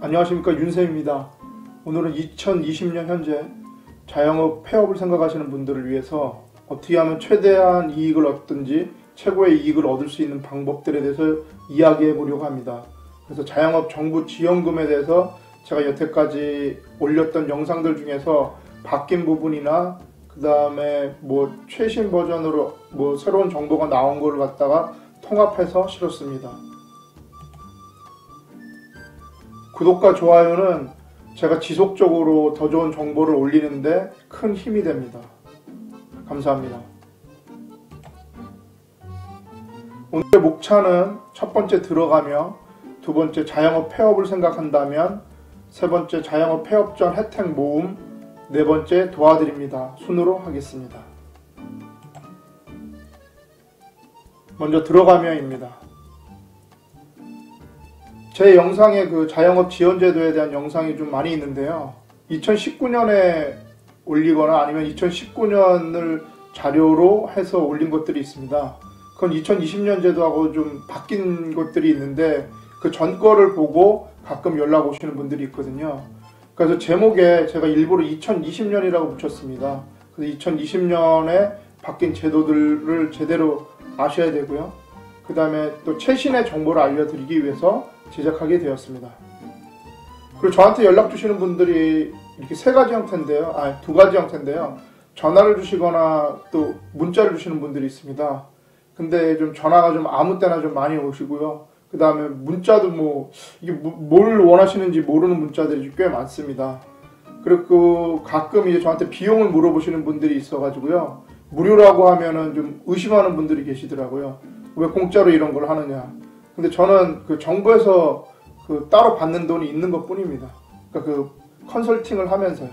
안녕하십니까, 윤쌤입니다. 오늘은 2020년 현재 자영업 폐업을 생각하시는 분들을 위해서 어떻게 하면 최대한 이익을 얻든지 최고의 이익을 얻을 수 있는 방법들에 대해서 이야기해 보려고 합니다. 그래서 자영업 정부 지원금에 대해서 제가 여태까지 올렸던 영상들 중에서 바뀐 부분이나 그 다음에 최신 버전으로 새로운 정보가 나온 걸 갖다가 통합해서 실었습니다. 구독과 좋아요는 제가 지속적으로 더 좋은 정보를 올리는데 큰 힘이 됩니다. 감사합니다. 오늘의 목차는 첫 번째 들어가며, 두 번째 자영업 폐업을 생각한다면, 세 번째 자영업 폐업 전 혜택 모음, 네 번째 도와드립니다. 순으로 하겠습니다. 먼저 들어가며입니다. 제 영상에 그 자영업 지원제도에 대한 영상이 좀 많이 있는데요. 2019년에 올리거나 아니면 2019년을 자료로 해서 올린 것들이 있습니다. 그건 2020년 제도하고 좀 바뀐 것들이 있는데 그 전 거를 보고 가끔 연락 오시는 분들이 있거든요. 그래서 제목에 제가 일부러 2020년이라고 붙였습니다. 그래서 2020년에 바뀐 제도들을 제대로 아셔야 되고요. 그 다음에 또 최신의 정보를 알려드리기 위해서 제작하게 되었습니다. 그리고 저한테 연락 주시는 분들이 이렇게 두 가지 형태인데요. 전화를 주시거나 또 문자를 주시는 분들이 있습니다. 근데 좀 전화가 좀 아무 때나 좀 많이 오시고요. 그 다음에 문자도 이게 뭘 원하시는지 모르는 문자들이 꽤 많습니다. 그리고 가끔 이제 저한테 비용을 물어보시는 분들이 있어가지고요. 무료라고 하면은 좀 의심하는 분들이 계시더라고요. 왜 공짜로 이런 걸 하느냐. 근데 저는 그 정부에서 따로 받는 돈이 있는 것 뿐입니다. 그러니까 그 컨설팅을 하면서요.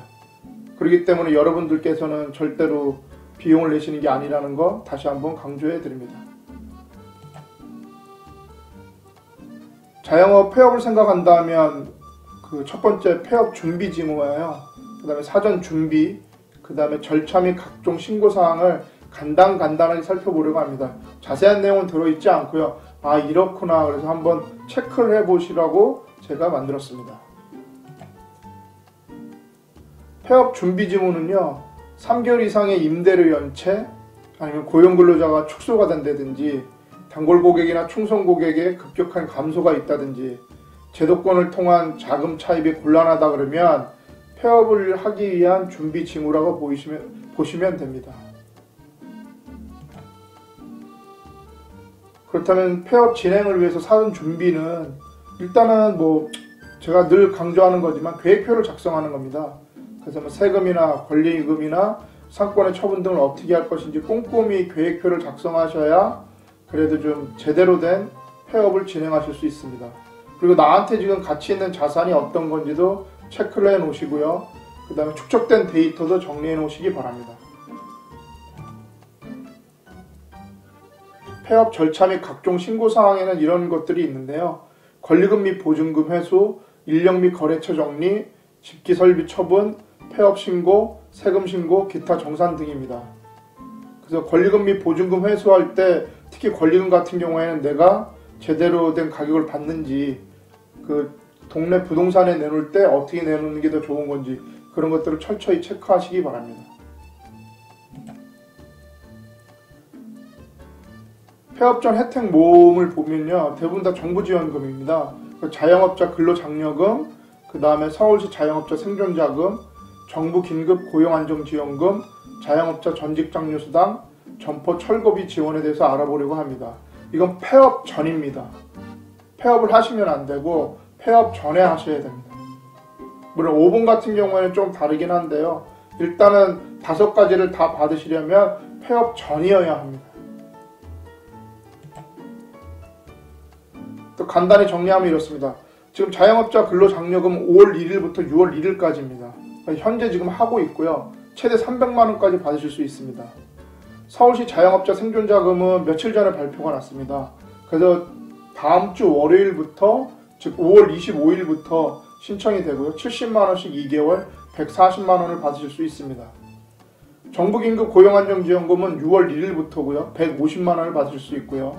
그렇기 때문에 여러분들께서는 절대로 비용을 내시는 게 아니라는 거 다시 한번 강조해 드립니다. 자영업 폐업을 생각한다면 그 첫 번째 폐업 준비 징후예요. 그 다음에 사전 준비, 그 다음에 절차 및 각종 신고 사항을 간단하게 살펴보려고 합니다. 자세한 내용은 들어있지 않고요. 아, 이렇구나. 그래서 한번 체크를 해보시라고 제가 만들었습니다. 폐업 준비 징후는요, 3개월 이상의 임대료 연체, 아니면 고용근로자가 축소가 된다든지, 단골 고객이나 충성 고객의 급격한 감소가 있다든지, 제도권을 통한 자금 차입이 곤란하다 그러면 폐업을 하기 위한 준비 징후라고 보시면 됩니다. 그렇다면 폐업 진행을 위해서 사전 준비는 일단은 제가 늘 강조하는 거지만 계획표를 작성하는 겁니다. 그래서 세금이나 권리금이나 상권의 처분 등을 어떻게 할 것인지 꼼꼼히 계획표를 작성하셔야 그래도 좀 제대로 된 폐업을 진행하실 수 있습니다. 그리고 나한테 지금 가치 있는 자산이 어떤 건지도 체크를 해 놓으시고요. 그 다음에 축적된 데이터도 정리해 놓으시기 바랍니다. 폐업 절차 및 각종 신고 사항에는 이런 것들이 있는데요. 권리금 및 보증금 회수, 인력 및 거래처 정리, 집기 설비 처분, 폐업 신고, 세금 신고, 기타 정산 등입니다. 그래서 권리금 및 보증금 회수할 때 특히 권리금 같은 경우에는 내가 제대로 된 가격을 받는지, 그 동네 부동산에 내놓을 때 어떻게 내놓는 게 더 좋은 건지 그런 것들을 철저히 체크하시기 바랍니다. 폐업 전 혜택 모음을 보면요, 대부분 다 정부 지원금입니다. 자영업자 근로장려금, 그 다음에 서울시 자영업자 생존자금, 정부 긴급 고용안정지원금, 자영업자 전직장려수당, 점포 철거비 지원에 대해서 알아보려고 합니다. 이건 폐업 전입니다. 폐업을 하시면 안 되고 폐업 전에 하셔야 됩니다. 물론 5번 같은 경우에는 좀 다르긴 한데요. 일단은 5가지를 다 받으시려면 폐업 전이어야 합니다. 또 간단히 정리하면 이렇습니다. 지금 자영업자 근로장려금 5월 1일부터 6월 1일까지입니다. 현재 지금 하고 있고요. 최대 300만원까지 받으실 수 있습니다. 서울시 자영업자 생존자금은 며칠 전에 발표가 났습니다. 그래서 다음 주 월요일부터, 즉 5월 25일부터 신청이 되고요. 70만원씩 2개월, 140만원을 받으실 수 있습니다. 정부 긴급 고용안정지원금은 6월 1일부터고요. 150만원을 받으실 수 있고요.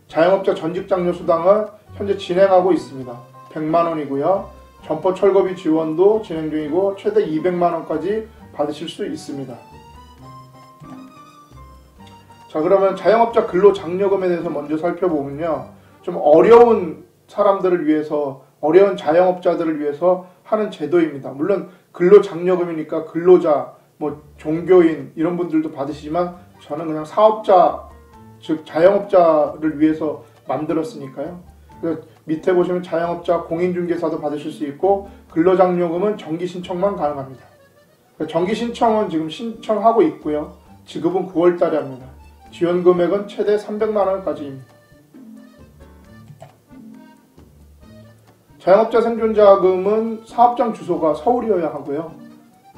자영업자 전직장려수당은 현재 진행하고 있습니다. 100만원이고요. 점포 철거비 지원도 진행 중이고 최대 200만원까지 받으실 수 있습니다. 자, 그러면 자영업자 근로장려금에 대해서 먼저 살펴보면요, 좀 어려운 사람들을 위해서, 어려운 자영업자들을 위해서 하는 제도입니다. 물론 근로장려금이니까 근로자, 뭐 종교인 이런 분들도 받으시지만 저는 그냥 사업자, 즉 자영업자를 위해서 만들었으니까요. 밑에 보시면 자영업자 공인중개사도 받으실 수 있고, 근로장려금은 정기신청만 가능합니다. 정기신청은 지금 신청하고 있고요. 지급은 9월달에 합니다. 지원금액은 최대 300만원까지입니다. 자영업자 생존자금은 사업장 주소가 서울이어야 하고요.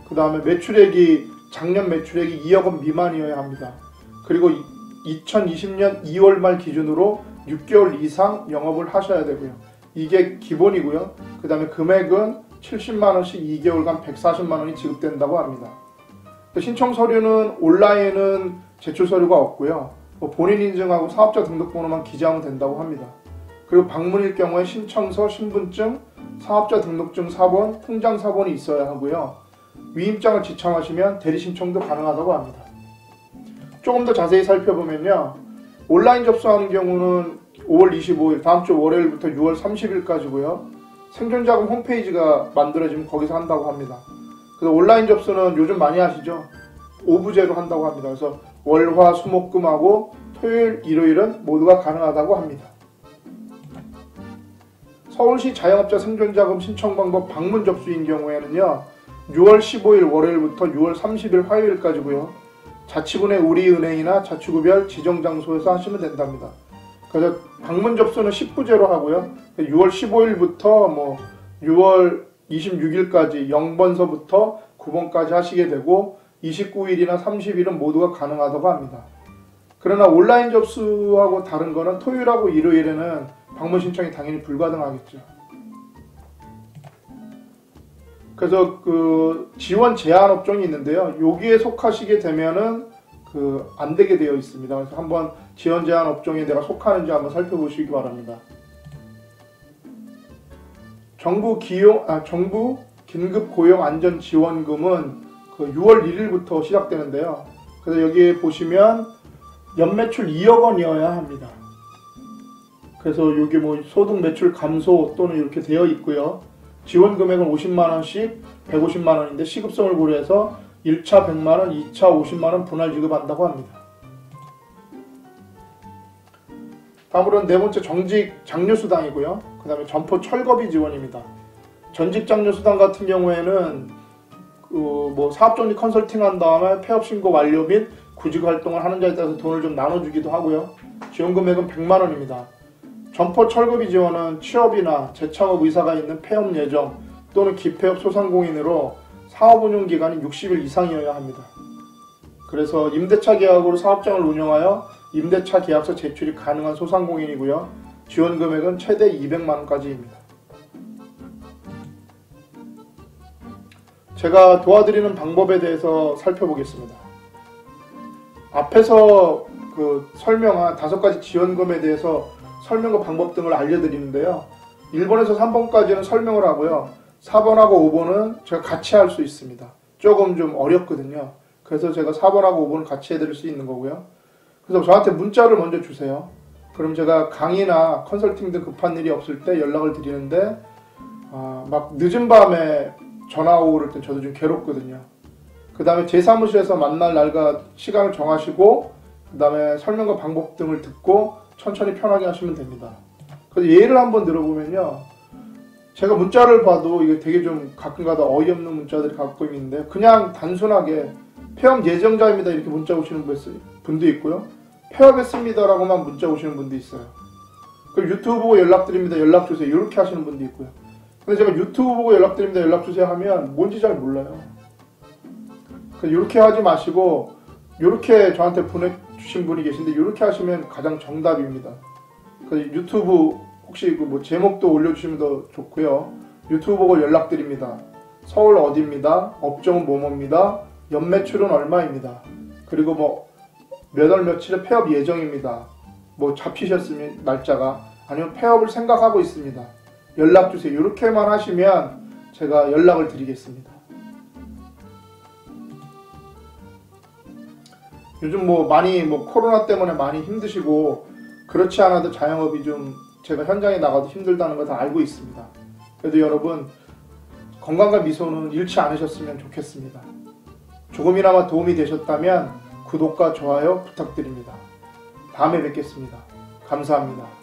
그 다음에 매출액이, 작년 매출액이 2억 원 미만이어야 합니다. 그리고 2020년 2월 말 기준으로 6개월 이상 영업을 하셔야 되고요. 이게 기본이고요. 그 다음에 금액은 70만원씩 2개월간 140만원이 지급된다고 합니다. 신청 서류는 온라인은 제출 서류가 없고요. 본인 인증하고 사업자 등록번호만 기재하면 된다고 합니다. 그리고 방문일 경우에 신청서, 신분증, 사업자 등록증 사본, 통장 사본이 있어야 하고요. 위임장을 지참하시면 대리 신청도 가능하다고 합니다. 조금 더 자세히 살펴보면요, 온라인 접수하는 경우는 5월 25일, 다음 주 월요일부터 6월 30일까지고요. 생존자금 홈페이지가 만들어지면 거기서 한다고 합니다. 그래서 온라인 접수는 요즘 많이 하시죠? 오부제로 한다고 합니다. 그래서 월, 화, 수, 목, 금하고 토요일, 일요일은 모두가 가능하다고 합니다. 서울시 자영업자 생존자금 신청 방법 방문 접수인 경우에는요, 6월 15일 월요일부터 6월 30일 화요일까지고요. 자치구내 우리은행이나 자치구별 지정장소에서 하시면 된답니다. 그래서 방문 접수는 10부제로 하고요. 6월 15일부터 6월 26일까지 0번서부터 9번까지 하시게 되고 29일이나 30일은 모두가 가능하다고 합니다. 그러나 온라인 접수하고 다른 거는 토요일하고 일요일에는 방문 신청이 당연히 불가능하겠죠. 그래서 그 지원 제한 업종이 있는데요. 여기에 속하시게 되면은 안 되게 되어 있습니다. 그래서 한번 지원 제한 업종에 내가 속하는지 한번 살펴보시기 바랍니다. 정부 긴급 고용 안전 지원금은 6월 1일부터 시작되는데요. 그래서 여기에 보시면 연매출 2억 원이어야 합니다. 그래서 여기 소득 매출 감소 또는 이렇게 되어 있고요. 지원 금액은 50만원씩 150만원인데 시급성을 고려해서 1차 100만원, 2차 50만원 분할 지급한다고 합니다. 다음으로는 네 번째 정직 장려수당이고요. 그 다음에 점포 철거비 지원입니다. 전직 장려수당 같은 경우에는 사업정리 컨설팅 한 다음에 폐업 신고 완료 및 구직 활동을 하는 자에 따라서 돈을 좀 나눠주기도 하고요. 지원 금액은 100만원입니다. 점포 철거비 지원은 취업이나 재창업 의사가 있는 폐업 예정 또는 기폐업 소상공인으로 사업 운영 기간이 60일 이상이어야 합니다. 그래서 임대차 계약으로 사업장을 운영하여 임대차 계약서 제출이 가능한 소상공인이고요. 지원 금액은 최대 200만원까지입니다. 제가 도와드리는 방법에 대해서 살펴보겠습니다. 앞에서 설명한 5가지 지원금에 대해서 설명과 방법 등을 알려드리는데요. 1번에서 3번까지는 설명을 하고요. 4번하고 5번은 제가 같이 할 수 있습니다. 조금 좀 어렵거든요. 그래서 제가 4번하고 5번을 같이 해드릴 수 있는 거고요. 그래서 저한테 문자를 먼저 주세요. 그럼 제가 강의나 컨설팅 등 급한 일이 없을 때 연락을 드리는데 막 늦은 밤에 전화 오고 그럴 땐 저도 좀 괴롭거든요. 그 다음에 제 사무실에서 만날 날과 시간을 정하시고 그 다음에 설명과 방법 등을 듣고 천천히 편하게 하시면 됩니다. 그래서 예를 한번 들어보면요. 제가 문자를 봐도 이게 되게 좀 가끔가다 어이없는 문자들이 갖고 있는데 그냥 단순하게 폐업 예정자입니다 이렇게 문자 오시는 분도 있고요. 폐업했습니다 라고만 문자 오시는 분도 있어요. 그리고 유튜브 보고 연락드립니다 연락주세요 이렇게 하시는 분도 있고요. 근데 제가 유튜브 보고 연락드립니다 연락주세요 하면 뭔지 잘 몰라요. 이렇게 하지 마시고 이렇게 저한테 보내주신 분이 계신데 이렇게 하시면 가장 정답입니다. 유튜브 혹시 제목도 올려주시면 더 좋고요. 유튜브 보고 연락드립니다. 서울 어디입니다. 업종은 뭐뭐입니다. 연매출은 얼마입니다. 그리고 몇 월 며칠에 폐업 예정입니다. 잡히셨으면 날짜가 아니면 폐업을 생각하고 있습니다. 연락주세요. 이렇게만 하시면 제가 연락을 드리겠습니다. 요즘 많이 코로나 때문에 많이 힘드시고 그렇지 않아도 자영업이 좀 제가 현장에 나가도 힘들다는 거 다 알고 있습니다. 그래도 여러분 건강과 미소는 잃지 않으셨으면 좋겠습니다. 조금이나마 도움이 되셨다면 구독과 좋아요 부탁드립니다. 다음에 뵙겠습니다. 감사합니다.